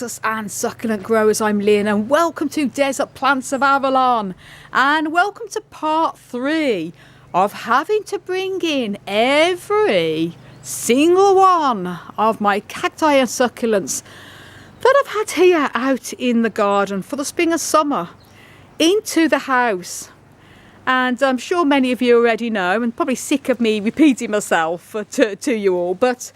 cactus and succulent growers, I'm Lynn, and welcome to Desert Plants of Avalon, and welcome to part 3 of having to bring in every single one of my cacti and succulents that I've had here out in the garden for the spring and summer into the house. And I'm sure many of you already know, and probably sick of me repeating myself to you all, but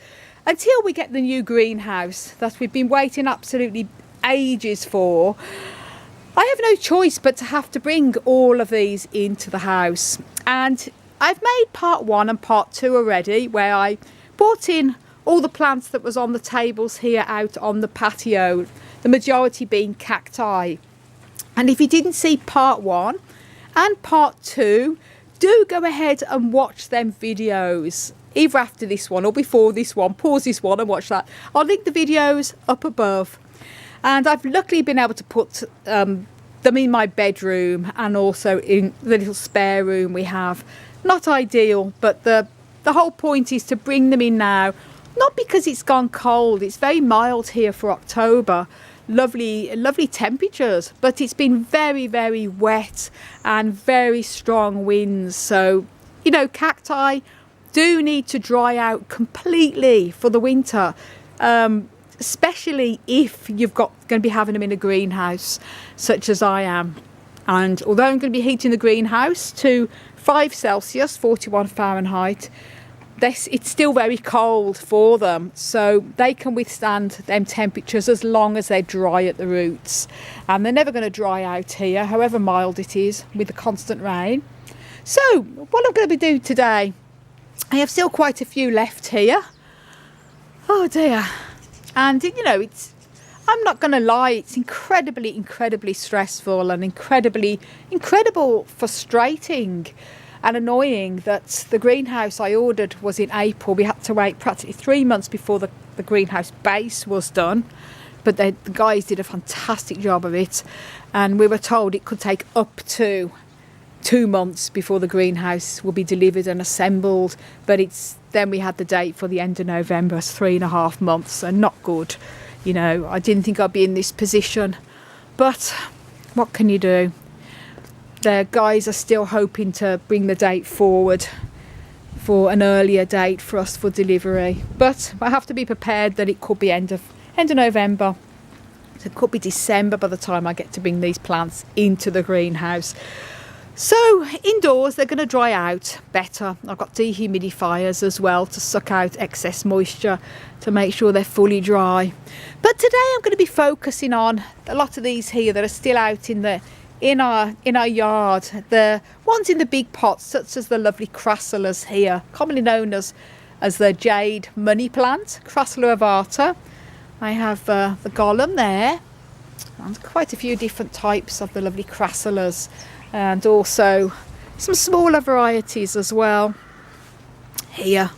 until we get the new greenhouse that we've been waiting absolutely ages for, I have no choice but to have to bring all of these into the house. And I've made part 1 and part 2 already, where I brought in all the plants that was on the tables here out on the patio, the majority being cacti. And if you didn't see part 1 and part 2, do go ahead and watch them videos, either after this one or before this one. Pause this one and watch that. I'll link the videos up above. And I've luckily been able to put them in my bedroom and also in the little spare room we have. Not ideal, but the whole point is to bring them in now, not because it's gone cold. It's very mild here for October. Lovely temperatures, but it's been very, very wet and very strong winds. So, you know, cacti do need to dry out completely for the winter, especially if you've going to be having them in a greenhouse such as I am. And although I'm going to be heating the greenhouse to 5 Celsius, 41 Fahrenheit, it's still very cold for them, so they can withstand them temperatures as long as they're dry at the roots. And they're never going to dry out here, however mild it is with the constant rain. So what I'm going to be doing today, I have still quite a few left here. Oh dear. And you know, I'm not going to lie, it's incredibly stressful and incredible frustrating and annoying that the greenhouse I ordered was in April. We had to wait practically 3 months before the greenhouse base was done, but the guys did a fantastic job of it, and we were told it could take up to 2 months before the greenhouse will be delivered and assembled. But then we had the date for the end of November. It's 3.5 months, and not good. You know, I didn't think I'd be in this position, but what can you do? The guys are still hoping to bring the date forward for an earlier date for us for delivery, but I have to be prepared that it could be end of November. So it could be December by the time I get to bring these plants into the greenhouse. So indoors they're going to dry out better. I've got dehumidifiers as well to suck out excess moisture to make sure they're fully dry. But today I'm going to be focusing on a lot of these here that are still out in our yard. The ones in the big pots, such as the lovely Crassulas here, commonly known as the jade money plant, Crassula avata. I have the golem there, and quite a few different types of the lovely Crassulas, and also some smaller varieties as well here.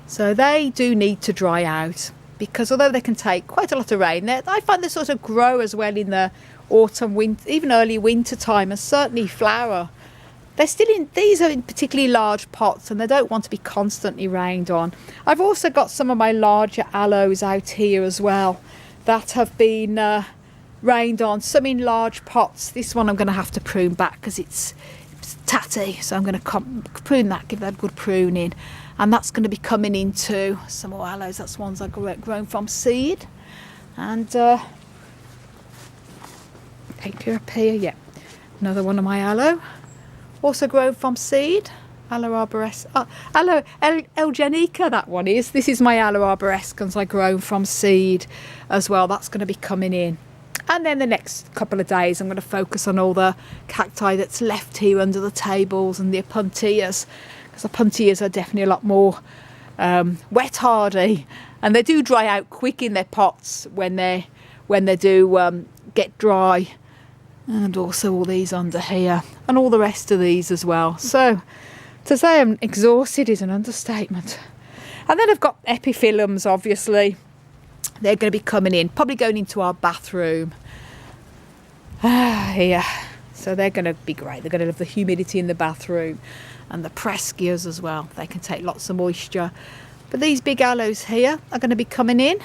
So they do need to dry out, because although they can take quite a lot of rain, I find they sort of grow as well in the autumn, winter, even early winter time, and certainly flower. These are in particularly large pots, and they don't want to be constantly rained on. I've also got some of my larger aloes out here as well that have been rained on, some in large pots. This one I'm going to have to prune back because it's tatty, so I'm going to prune that, give that a good pruning, and that's going to be coming into some more aloes. That's ones I've grown from seed. And up here, yeah, another one of my aloe, also grown from seed. Aloe Elgenica, that one is. This is my Aloe arborescens I grown from seed as well. That's going to be coming in. And then the next couple of days I'm going to focus on all the cacti that's left here under the tables and the apuntias, because the apuntias are definitely a lot more wet hardy, and they do dry out quick in their pots when they do get dry. And also all these under here, and all the rest of these as well. So to say I'm exhausted is an understatement. And then I've got epiphyllums, obviously. They're going to be coming in, probably going into our bathroom here. So they're going to be great. They're going to love the humidity in the bathroom. And the prescias as well. They can take lots of moisture. But these big aloes here are going to be coming in.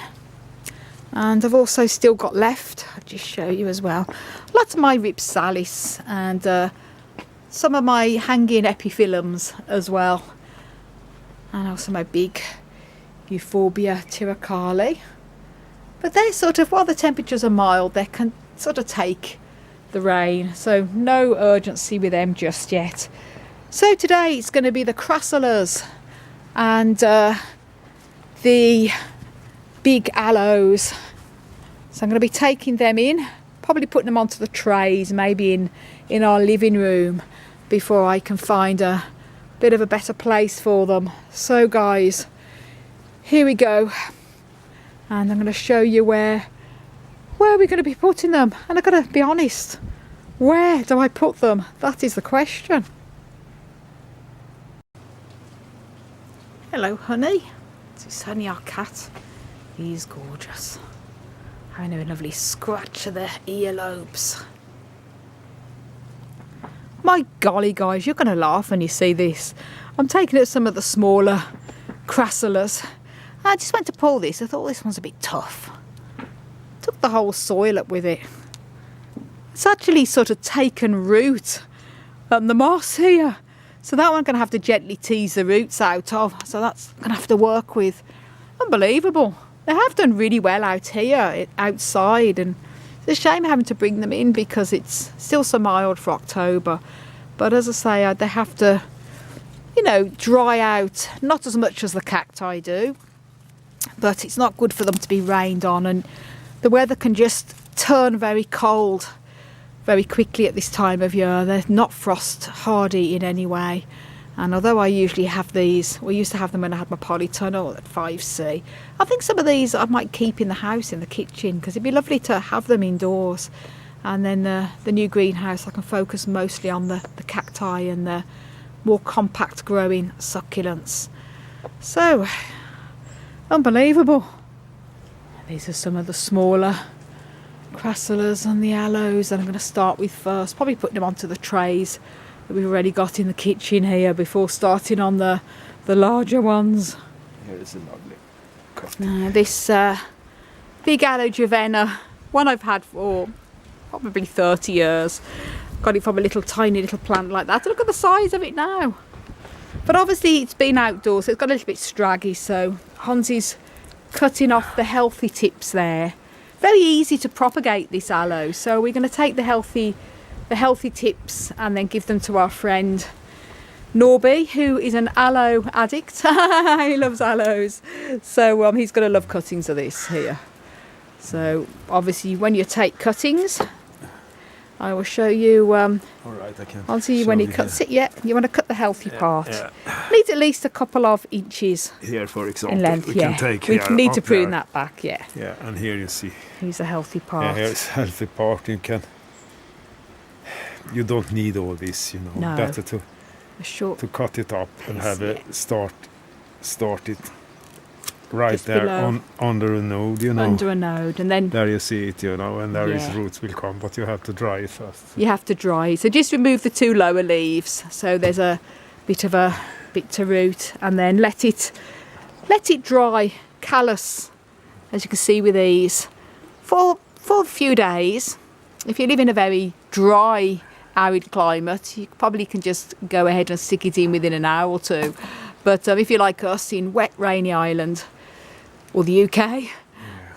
And I've also still got left, I'll just show you as well, lots of my Ripsalis and some of my hanging epiphyllums as well. And also my big Euphorbia tiracale. But they're sort of, while the temperatures are mild, they can sort of take the rain. So no urgency with them just yet. So today it's going to be the Crassulas and the big Aloes. So I'm going to be taking them in, probably putting them onto the trays, maybe in our living room, before I can find a bit of a better place for them. So guys, here we go, and I'm going to show you where we're going to be putting them. And I've got to be honest, where do I put them? That is the question. Hello honey, this is Honey, our cat. He's gorgeous, having a lovely scratch of the earlobes. My golly guys, you're going to laugh when you see this. I'm taking out some of the smaller Crassulas. I just went to pull this, I thought this one's a bit tough. Took the whole soil up with it. It's actually sort of taken root on the moss here. So that one I'm going to have to gently tease the roots out of. So that's going to have to work with. Unbelievable. They have done really well out here, outside. And it's a shame having to bring them in because it's still so mild for October. But as I say, they have to, you know, dry out. Not as much as the cacti do. But it's not good for them to be rained on. And the weather can just turn very cold very quickly at this time of year. They're not frost hardy in any way. And although I usually have these, we used to have them when I had my polytunnel at 5C. I think some of these I might keep in the house, in the kitchen, because it'd be lovely to have them indoors. And then the new greenhouse, I can focus mostly on the cacti and the more compact growing succulents. So, unbelievable. These are some of the smaller Crassulas and the Aloes that I'm going to start with first. Probably putting them onto the trays that we've already got in the kitchen here before starting on the larger ones. Here is a lovely Cacti. This big Aloe Juvena, one I've had for probably 30 years. Got it from a little tiny little plant like that. Look at the size of it now. But obviously it's been outdoors, so it's got a little bit straggy, so Hansi's cutting off the healthy tips there. Very easy to propagate this aloe, so we're going to take the healthy tips and then give them to our friend Norby, who is an aloe addict. He loves aloes, so he's going to love cuttings of this here. So obviously when you take cuttings, I will show you. All right, I can. I'll see you when he cuts it. Yeah, you want to cut the healthy part. Yeah. Needs at least a couple of inches Here, for example, in length. we Yeah, can take we here need to up prune there. that back. Yeah. Yeah, and here you see. Here's the healthy Yeah, part. here's healthy part. You don't need all this, you know. No. Better to A short cut it up and piece, have yeah. it start it right Just there below. under a node, you know. under a node, and then There you see it, you know, and there is Yeah. roots will come, but you have to dry it first. you have to dry it. So just remove the two lower leaves. So there's a bit to root, and then let it dry, callus, as you can see with these, for a few days. If you live in a very dry, arid climate, you probably can just go ahead and stick it in within an hour or two. But if you're like us in wet, rainy Ireland or the UK,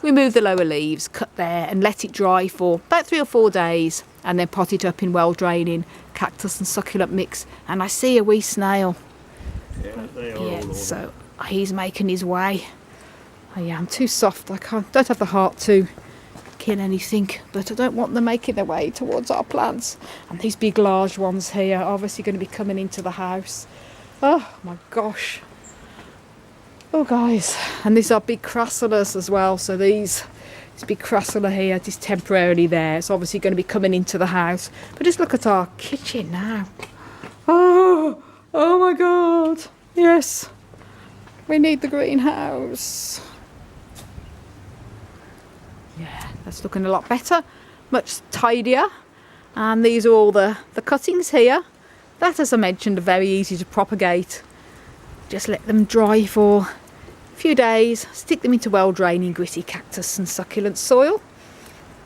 remove the lower leaves, cut there, and let it dry for about 3 or 4 days, and then pot it up in well-draining cactus and succulent mix. And I see a wee snail. Yeah, they are all Yeah, over. so he's making his way. Oh, yeah, I'm too soft. Don't have the heart to kill anything, but I don't want them making their way towards our plants. And these big, large ones here are obviously going to be coming into the house. Oh my gosh. Oh guys, and these are big Crassulas as well. So this big Crassula here is temporarily there. It's obviously going to be coming into the house. But just look at our kitchen now. Oh my God. Yes, we need the greenhouse. Yeah, that's looking a lot better, much tidier. And these are all the cuttings here. That, as I mentioned, are very easy to propagate. Just let them dry for few days, stick them into well draining gritty cactus and succulent soil.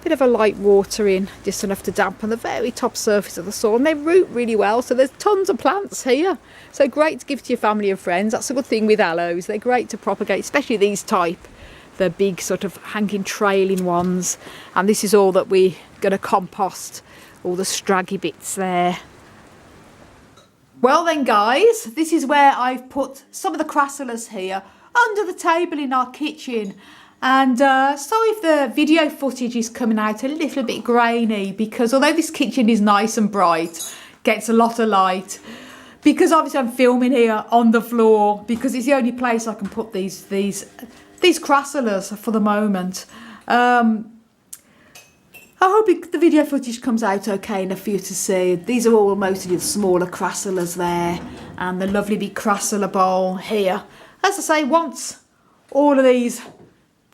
Bit of a light watering, just enough to dampen the very top surface of the soil, and they root really well, so there's tons of plants here. So great to give to your family and friends. That's a good thing with aloes, they're great to propagate, especially these type, the big sort of hanging trailing ones. And this is all that we're going to compost, all the straggy bits there. Well then guys, this is where I've put some of the crassulas here under the table in our kitchen. And sorry if the video footage is coming out a little bit grainy, because although this kitchen is nice and bright, gets a lot of light, because obviously I'm filming here on the floor because it's the only place I can put these crassulas for the moment. I hope the video footage comes out okay enough for you to see. These are all mostly the smaller crassulas there, and the lovely big crassula bowl here. As I say, once all of these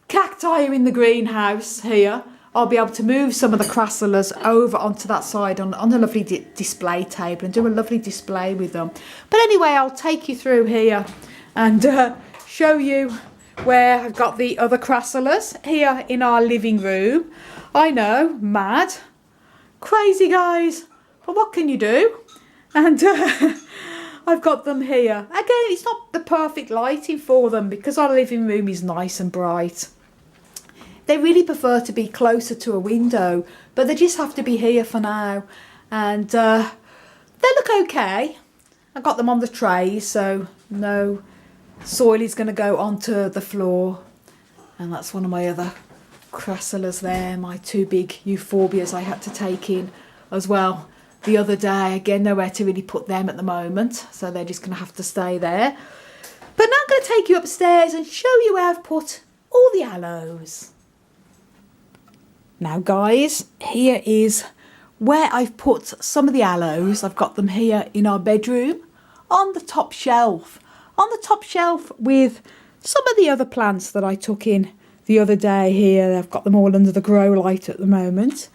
cacti are in the greenhouse here, I'll be able to move some of the crassulas over onto that side on a lovely display table and do a lovely display with them. But anyway, I'll take you through here and show you where I've got the other crassulas here in our living room. I know, mad, crazy guys, but what can you do? And I've got them here. Again, it's not the perfect lighting for them because our living room is nice and bright. They really prefer to be closer to a window, but they just have to be here for now. And they look okay. I got them on the trays, so no soil is going to go onto the floor. And that's one of my other crassulas there, my two big euphorbias I had to take in as well the other day. Again, nowhere to really put them at the moment, so they're just going to have to stay there. But now I'm going to take you upstairs and show you where I've put all the aloes. Now guys, here is where I've put some of the aloes. I've got them here in our bedroom on the top shelf. On the top shelf with some of the other plants that I took in the other day here. I've got them all under the grow light at the moment.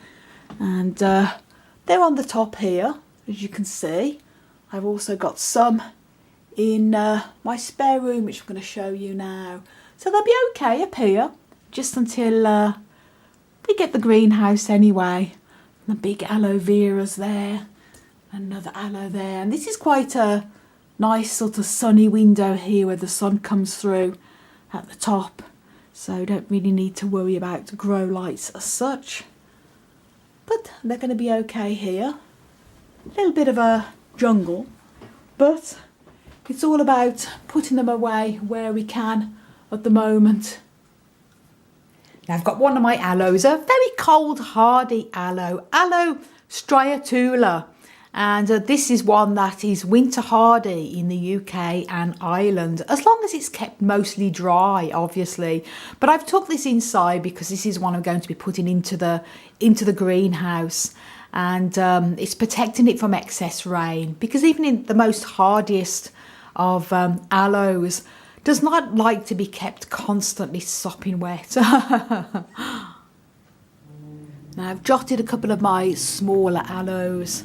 And they're on the top here, as you can see. I've also got some in my spare room, which I'm going to show you now. So they'll be okay up here, just until we get the greenhouse anyway. The big aloe veras there, another aloe there, and this is quite a nice sort of sunny window here where the sun comes through at the top, so don't really need to worry about grow lights as such. But they're going to be okay here. A little bit of a jungle, but it's all about putting them away where we can at the moment. Now I've got one of my aloes, a very cold hardy aloe, Aloe striatula, and this is one that is winter hardy in the UK and Ireland, as long as it's kept mostly dry, obviously. But I've took this inside because this is one I'm going to be putting into the greenhouse, and it's protecting it from excess rain, because even in the most hardiest of aloes does not like to be kept constantly sopping wet. Now I've jotted a couple of my smaller aloes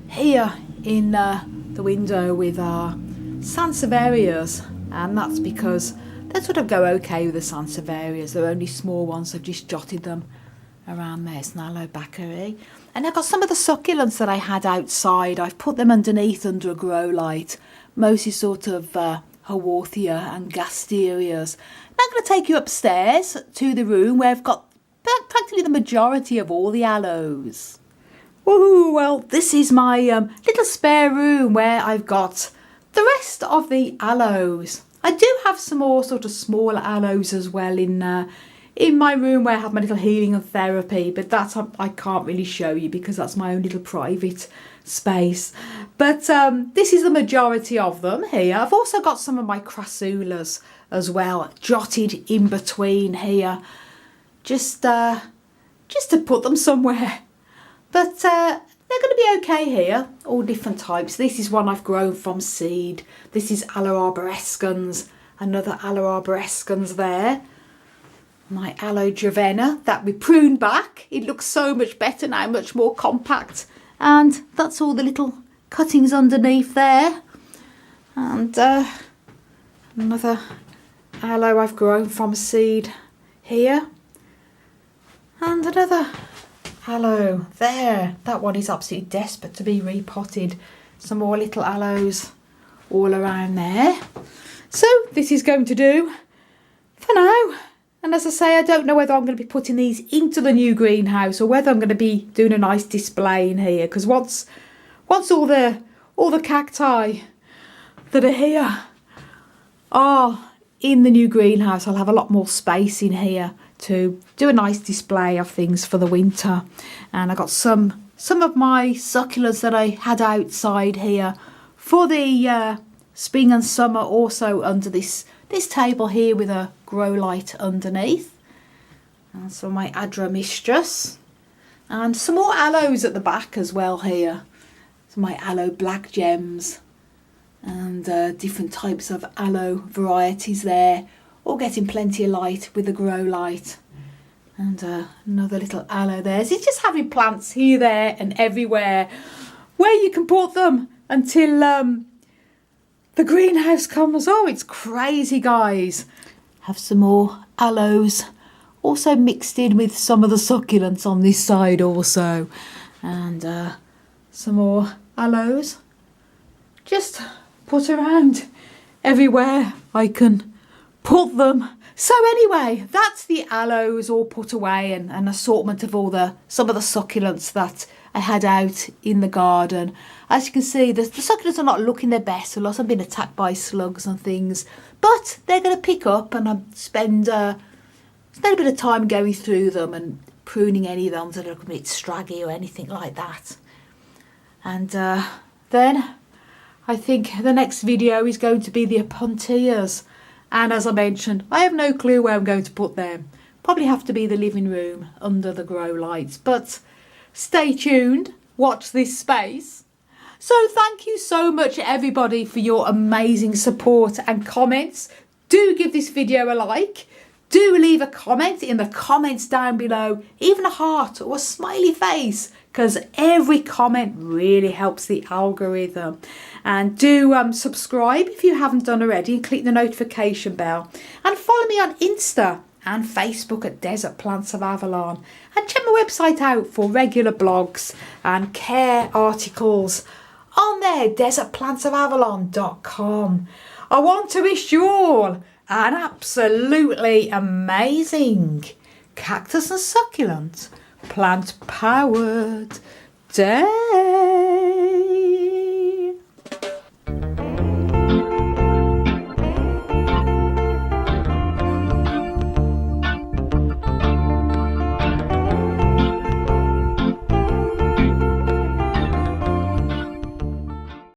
here in the window with our sansevierias, and that's because they sort of go okay with the sansevierias. They're only small ones, I've just jotted them around there. It's an aloe bakeri. And I've got some of the succulents that I had outside. I've put them underneath under a grow light, mostly sort of Haworthia and Gasterias. Now I'm going to take you upstairs to the room where I've got practically the majority of all the aloes. Woohoo! Well, this is my little spare room where I've got the rest of the aloes. I do have some more sort of smaller aloes as well in my room where I have my little healing and therapy, but that I can't really show you because that's my own little private space. But this is the majority of them here. I've also got some of my crassulas as well jotted in between here, just to put them somewhere. But they're going to be okay here, all different types. This is one I've grown from seed. This is Aloe arborescens, another Aloe arborescens there. My Aloe Dravena that we pruned back. It looks so much better now, much more compact. And that's all the little cuttings underneath there. And another aloe I've grown from seed here. And another aloe there. That one is absolutely desperate to be repotted. Some more little aloes all around there. So this is going to do for now. And as I say, I don't know whether I'm going to be putting these into the new greenhouse or whether I'm going to be doing a nice display in here. Because once all the cacti that are here are in the new greenhouse, I'll have a lot more space in here to do a nice display of things for the winter. And I got some of my succulents that I had outside here for the spring and summer, also under this table here with a grow light underneath. And some of my Adra and some more aloes at the back as well here. Some of my aloe black gems and different types of aloe varieties there, all getting plenty of light with the grow light. And another little aloe there. So it's just having plants here, there and everywhere where you can put them until the greenhouse comes. Oh, it's crazy, guys. Have some more aloes also mixed in with some of the succulents on this side also. And some more aloes just put around everywhere I can put them. So anyway, that's the aloes all put away, and an assortment of some of the succulents that I had out in the garden. As you can see, the succulents are not looking their best. A lot have been attacked by slugs and things, but they're going to pick up, and I spend a bit of time going through them and pruning any of them that are a bit straggy or anything like that. And then I think the next video is going to be the Apuntias. And as I mentioned, I have no clue where I'm going to put them. Probably have to be the living room under the grow lights. But stay tuned, watch this space. So thank you so much everybody for your amazing support and comments. Do give this video a like. Do leave a comment in the comments down below, even a heart or a smiley face, because every comment really helps the algorithm. And do subscribe if you haven't done already, and click the notification bell. And follow me on Insta and Facebook at Desert Plants of Avalon. And check my website out for regular blogs and care articles on there, desertplantsofavalon.com. I want to wish you all an absolutely amazing cactus and succulent plant powered day.